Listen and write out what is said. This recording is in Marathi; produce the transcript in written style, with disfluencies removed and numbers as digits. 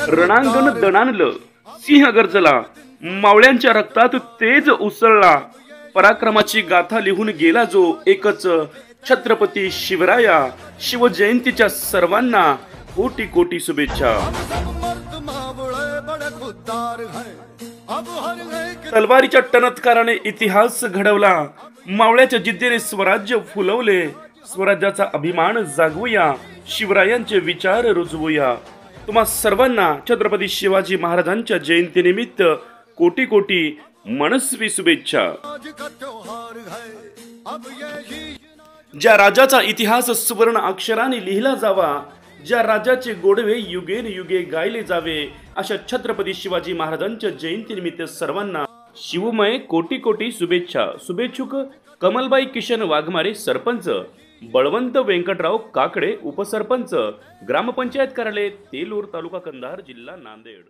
रणांगण दणाणलं, सिंह गरजला, मावळ्यांच्या रक्तात तेज उसळला, पराक्रमाची गाथा लिहून गेला जो एकच छत्रपती शिवराया. शिवजयंतीच्या सर्वांना कोटी कोटी शुभेच्छा. तलवारीच्या टणत्काराने इतिहास घडवला, मावळ्याच्या जिद्दीने स्वराज्य फुलवले. स्वराज्याचा अभिमान जागवूया, शिवरायांचे विचार रुजवूया. तुम्हा सर्वांना छत्रपती शिवाजी महाराजांच्या जयंतीनिमित्त कोटी कोटी मनस्वी शुभेच्छा. ज्या राजाचा इतिहास सुवर्ण अक्षराने लिहिला जावा, ज्या राजाचे गोडवे युगेन युगे गायले जावे, अशा छत्रपती शिवाजी महाराजांच्या जयंतीनिमित्त सर्वांना शिवमय कोटी कोटी शुभेच्छा. शुभेच्छुक कमलबाई किशन वाघमारे सरपंच, बळवंत व्यंकटराव काकडे उपसरपंच, ग्रामपंचायत कार्यालय तेलूर, तालुका कंधार, जिल्हा नांदेड.